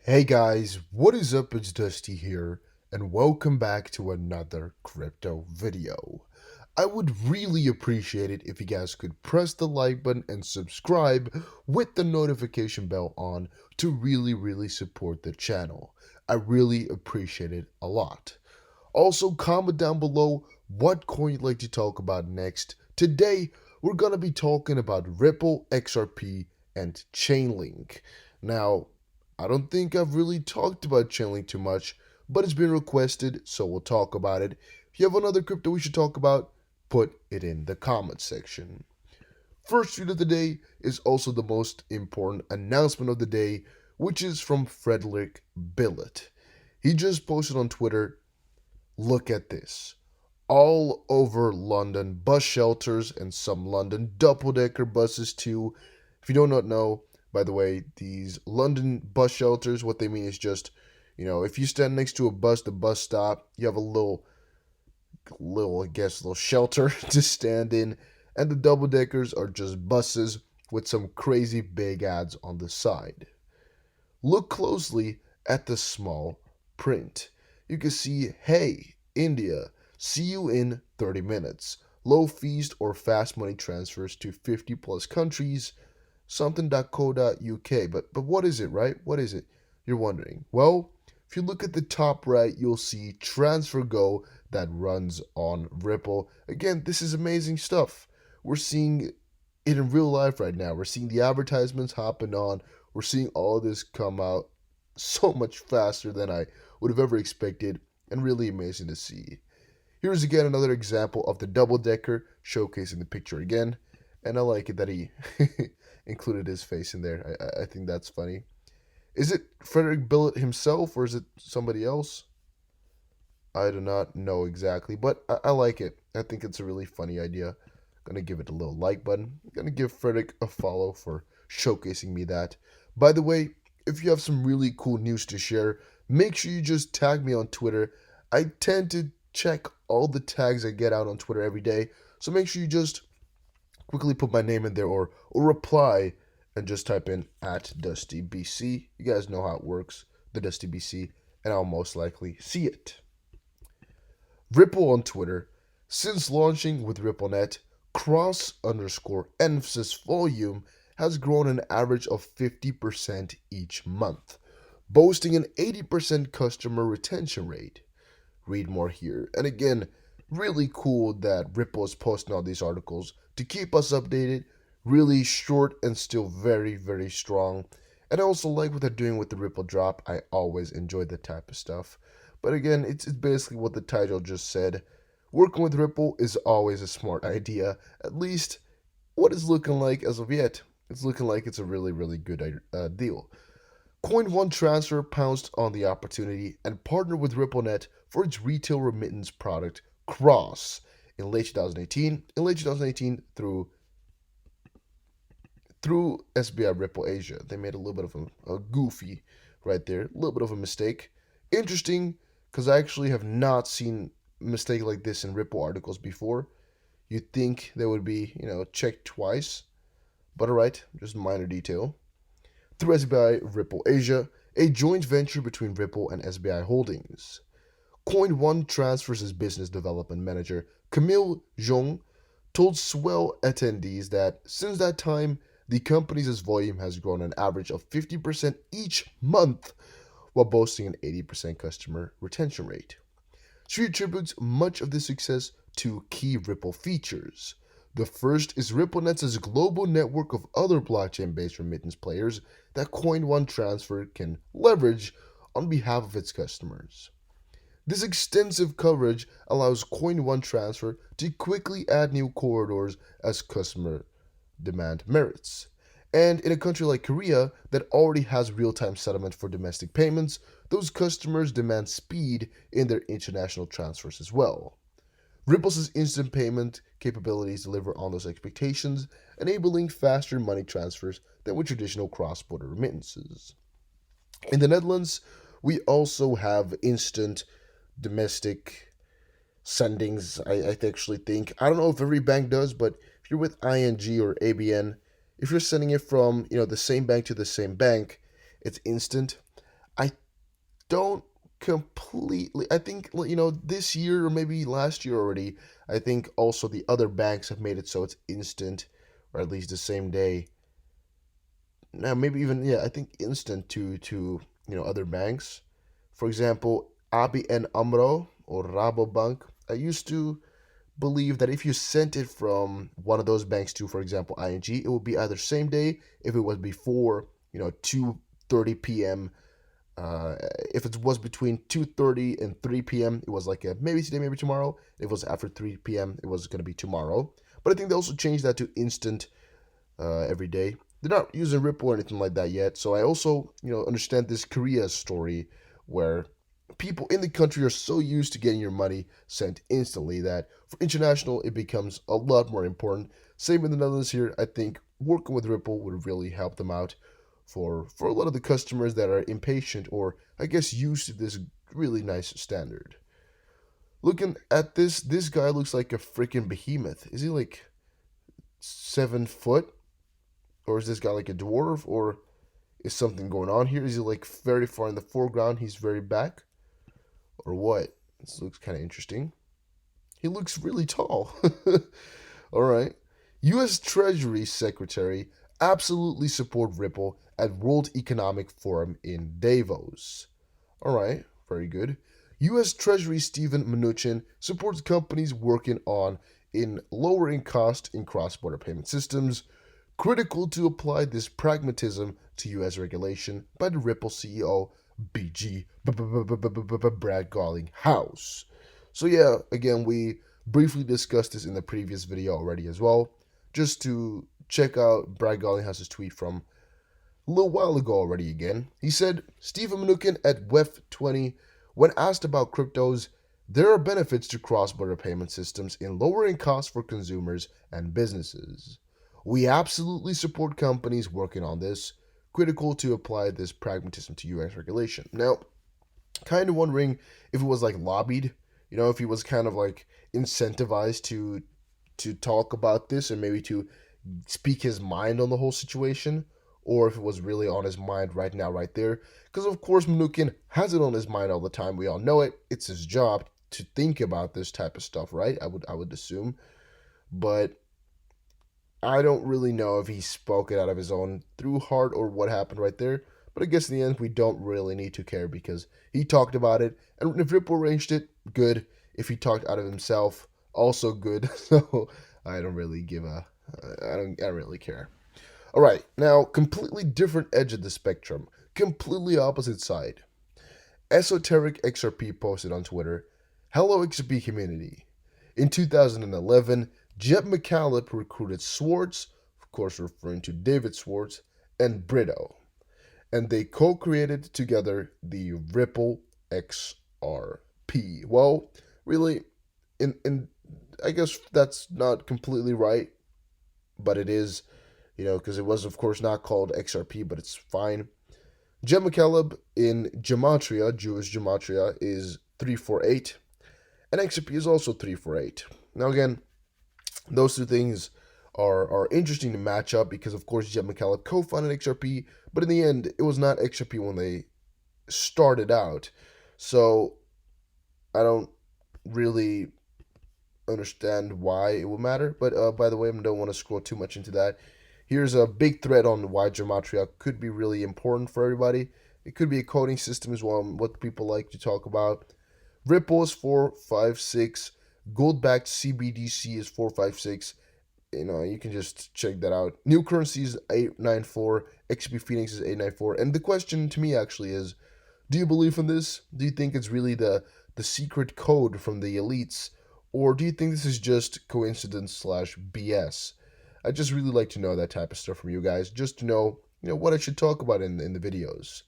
Hey guys, what is up? It's Dusty here, and welcome back to another crypto video. I would really appreciate it if you guys could press the like button and subscribe with the notification bell on to really support the channel. I really appreciate it a lot. Also, comment down below what coin you'd like to talk about next. Today, we're going to be talking about Ripple, XRP, and Chainlink. Now, I don't think I've really talked about Chainlink too much, but it's been requested, so we'll talk about it. If you have another crypto we should talk about, put it in the comments section. First tweet of the day is also the most important announcement of the day, which is from Frederick Billet. He just posted on Twitter, "Look at this. All over London bus shelters and some London double-decker buses too." If you do not know, by the way, these London bus shelters, what they mean is just, if you stand next to a bus, the bus stop, you have a little shelter to stand in, and the double deckers are just buses with some crazy big ads on the side. Look closely at the small print. You can see, "Hey, India, see you in 30 minutes. Low fees or fast money transfers to 50 plus countries, something.co.uk." But what is it, right? What is it? You're wondering. Well, if you look at the top right, you'll see Transfer Go that runs on Ripple. Again, this is amazing stuff. We're seeing it in real life right now. We're seeing the advertisements hopping on. We're seeing all of this come out so much faster than I would have ever expected, and really amazing to see. Here's again another example of the double decker showcasing the picture again, and I like it that he included his face in there. I think that's funny. Is it Frederick Billet himself or is it somebody else? I do not know exactly, but I like it. I think it's a really funny idea. Gonna give it a little like button. Gonna give Frederick a follow for showcasing me that. By the way, if you have some really cool news to share, make sure you just tag me on Twitter. I tend to check all the tags I get out on Twitter every day, so make sure you just quickly put my name in there or reply and just type in at DustyBC. You guys know how it works, the DustyBC, and I'll most likely see it. Ripple on Twitter. Since launching with RippleNet, cross underscore emphasis volume has grown an average of 50% each month, boasting an 80% customer retention rate. Read more here. And again, really cool that Ripple is posting all these articles to keep us updated. Really short and still very strong. And I also like what they're doing with the Ripple drop. I always enjoy that type of stuff. But again, it's basically what the title just said. Working with Ripple is always a smart idea. At least what it's looking like as of yet. It's looking like it's a really good deal. Coin One Transfer pounced on the opportunity and partnered with RippleNet for its retail remittance product Cross in late 2018. In late 2018, through SBI Ripple Asia, they made a little bit of a goofy right there, a little bit of a mistake. Interesting, because I actually have not seen a mistake like this in Ripple articles before. You'd think they would be, checked twice, but alright, just a minor detail. Through SBI Ripple Asia, a joint venture between Ripple and SBI Holdings. Coin One Transfers' business development manager, Camille Zhong, told Swell attendees that since that time, the company's volume has grown an average of 50% each month, while boasting an 80% customer retention rate. She attributes much of this success to key Ripple features. The first is RippleNet's global network of other blockchain-based remittance players that Coin One Transfer can leverage on behalf of its customers. This extensive coverage allows Coin One Transfer to quickly add new corridors as customer demand merits. And in a country like Korea that already has real-time settlement for domestic payments, those customers demand speed in their international transfers as well. Ripple's instant payment capabilities deliver on those expectations, enabling faster money transfers than with traditional cross-border remittances. In the Netherlands, we also have instant domestic sendings. I actually think, I don't know if every bank does, but if you're with ING or ABN, if you're sending it from the same bank to the same bank, it's instant. don't completely. I think, this year or maybe last year already. I think also the other banks have made it so it's instant, or at least the same day. Now maybe even, yeah, I think instant to other banks. For example, ABN AMRO or Rabobank. I used to believe that if you sent it from one of those banks to, for example, ING, it would be either same day if it was before 2:30 p.m. If it was between 2:30 and 3 p.m., it was like a maybe today, maybe tomorrow. If it was after 3 p.m., it was going to be tomorrow. But I think they also changed that to instant every day. They're not using Ripple or anything like that yet. So I also, understand this Korea story where people in the country are so used to getting your money sent instantly that for international it becomes a lot more important. Same in the Netherlands here. I think working with Ripple would really help them out for a lot of the customers that are impatient or I guess used to this really nice standard. Looking at this guy looks like a freaking behemoth. Is he like 7 foot? Or is this guy like a dwarf? Or is something going on here? Is he like very far in the foreground? He's very back? Or what? This looks kind of interesting. He looks really tall. All right. U.S. Treasury Secretary absolutely support Ripple at World Economic Forum in Davos. All right. Very good. U.S. Treasury Steven Mnuchin supports companies working on in lowering cost in cross-border payment systems, critical to apply this pragmatism to U.S. regulation by the Ripple CEO BG Brad Garlinghouse. So yeah, again, we briefly discussed this in the previous video already as well. Just to check out Brad Garlinghouse's tweet from a little while ago already again. He said, Stephen Mnuchin at WEF20, when asked about cryptos, there are benefits to cross-border payment systems in lowering costs for consumers and businesses. We absolutely support companies working on this, critical to apply this pragmatism to US regulation. Now, kind of wondering if it was like lobbied, if he was kind of like incentivized to talk about this and maybe to speak his mind on the whole situation, or if it was really on his mind right now, right there. Because of course Mnuchin has it on his mind all the time. We all know it. It's his job to think about this type of stuff, right? I would assume. But I don't really know if he spoke it out of his own through heart or what happened right there. But I guess in the end, we don't really need to care because he talked about it. And if Ripple arranged it, good. If he talked out of himself, also good. So I don't really give a. I don't really care. All right, now completely different edge of the spectrum, completely opposite side. Esoteric XRP posted on Twitter, "Hello XRP community. In 2011, Jeb McCallum recruited Swartz, of course referring to David Swartz, and Brito, and they co-created together the Ripple XRP." Well, really, in I guess that's not completely right, but it is, because it was of course not called XRP, but it's fine. Jeb McCallum in gematria, Jewish gematria, is 348, and XRP is also 348. Now again, those two things are interesting to match up because of course Jeb McCallum co-founded XRP, but in the end it was not XRP when they started out. So I don't really understand why it would matter. But by the way, I don't want to scroll too much into that. Here's a big thread on why gematria could be really important for everybody. It could be a coding system as well, what people like to talk about. Ripple is 456. Gold-backed CBDC is 456. You can just check that out. New currency is 894. XP Phoenix is 894. And the question to me actually is, do you believe in this? Do you think it's really the secret code from the elites? Or do you think this is just coincidence / BS? I just really like to know that type of stuff from you guys, just to know, what I should talk about in the videos.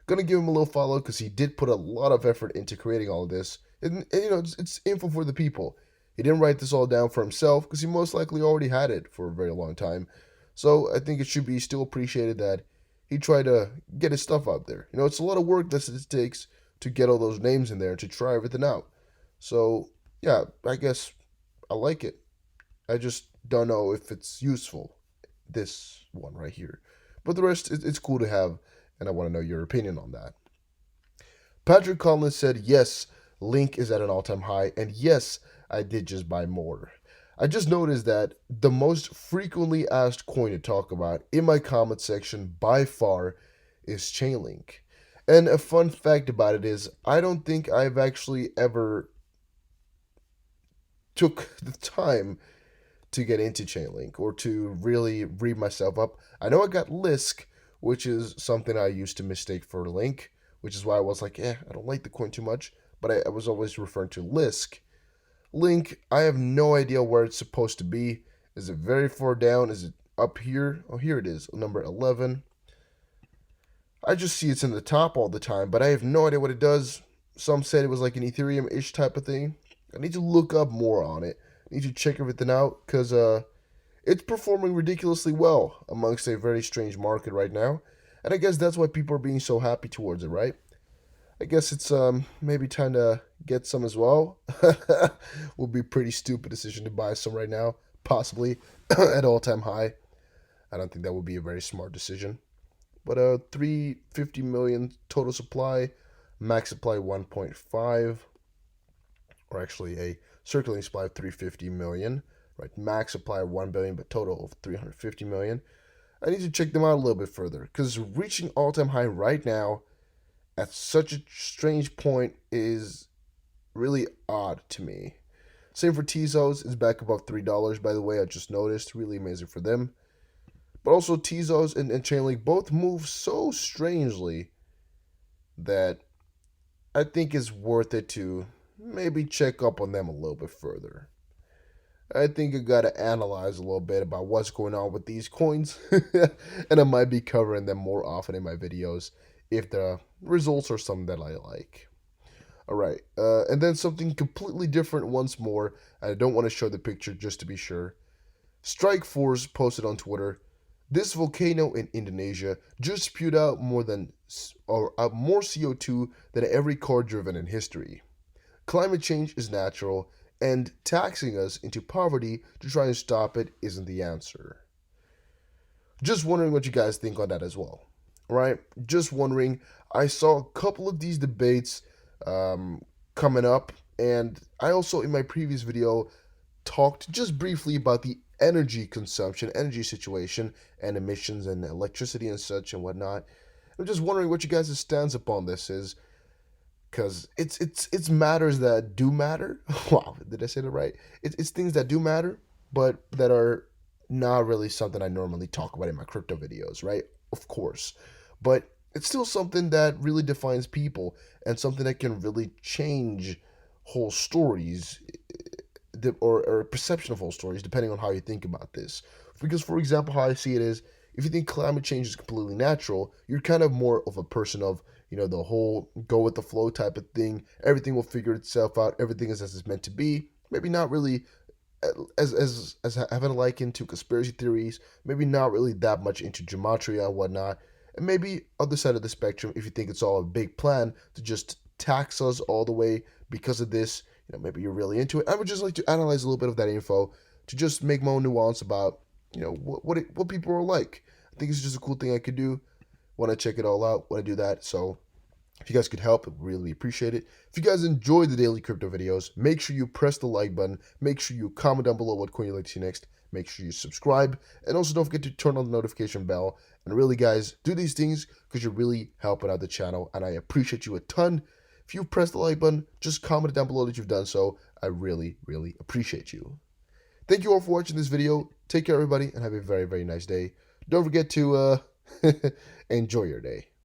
Gonna give him a little follow because he did put a lot of effort into creating all of this. And it's info for the people. He didn't write this all down for himself because he most likely already had it for a very long time. So I think it should be still appreciated that he tried to get his stuff out there. It's a lot of work that it takes to get all those names in there to try everything out. So yeah, I guess I like it. I just don't know if it's useful, this one right here. But the rest, it's cool to have, and I want to know your opinion on that. Patrick Collins said, yes, Link is at an all-time high, and yes, I did just buy more. I just noticed that the most frequently asked coin to talk about in my comment section by far is Chainlink. And a fun fact about it is, I don't think I've actually ever took the time to get into Chainlink or to really read myself up. I know I got Lisk, which is something I used to mistake for Link, which is why I was like, I don't like the coin too much, but I was always referring to Lisk. Link, I have no idea where it's supposed to be. Is it very far down? Is it up here? Oh, here it is, number 11. I just see it's in the top all the time, but I have no idea what it does. Some said it was like an Ethereum-ish type of thing. I need to look up more on it. I need to check everything out, because it's performing ridiculously well amongst a very strange market right now. And I guess that's why people are being so happy towards it, right? I guess it's maybe time to get some as well. Would be a pretty stupid decision to buy some right now, possibly at all-time high. I don't think that would be a very smart decision. But 350 million total supply, max supply 1.5, or actually a circulating supply of 350 million, right? Max supply of 1 billion, but total of 350 million. I need to check them out a little bit further, because reaching all-time high right now at such a strange point is really odd to me. Same for Tezos, is back above $3, by the way, I just noticed. Really amazing for them. But also Tezos and Chainlink both move so strangely that I think it's worth it to maybe check up on them a little bit further. I think I gotta analyze a little bit about what's going on with these coins, and I might be covering them more often in my videos if the results are something that I like. Alright, and then something completely different once more. I don't want to show the picture just to be sure. Strike Force posted on Twitter, this volcano in Indonesia just spewed out more CO2 than every car driven in history. Climate change is natural, and taxing us into poverty to try and stop it isn't the answer. Just wondering what you guys think on that as well, right? Just wondering. I saw a couple of these debates coming up, and I also in my previous video talked just briefly about the energy consumption, energy situation, and emissions and electricity and such and whatnot. I'm just wondering what you guys' stance upon this is, because it's matters that do matter. Wow, did I say that right? It's things that do matter, but that are not really something I normally talk about in my crypto videos, right? Of course, but it's still something that really defines people and something that can really change whole stories, or perception of whole stories, depending on how you think about this. Because, for example, how I see it is, if you think climate change is completely natural, you're kind of more of a person of, the whole go with the flow type of thing. Everything will figure itself out. Everything is as it's meant to be. Maybe not really as having a like into conspiracy theories. Maybe not really that much into gematria and whatnot. And maybe other side of the spectrum, if you think it's all a big plan to just tax us all the way because of this, maybe you're really into it. I would just like to analyze a little bit of that info to just make my own nuance about, what people are like. I think it's just a cool thing I could do. Want to check it all out when I do that. So if you guys could help, I'd really appreciate it. If you guys enjoy the daily crypto videos, make sure you press the like button. Make sure you comment down below what coin you'd like to see next. Make sure you subscribe. And also don't forget to turn on the notification bell. And really, guys, do these things because you're really helping out the channel. And I appreciate you a ton. If you've pressed the like button, just comment down below that you've done so. I really, really appreciate you. Thank you all for watching this video. Take care, everybody, and have a very, very nice day. Don't forget to enjoy your day.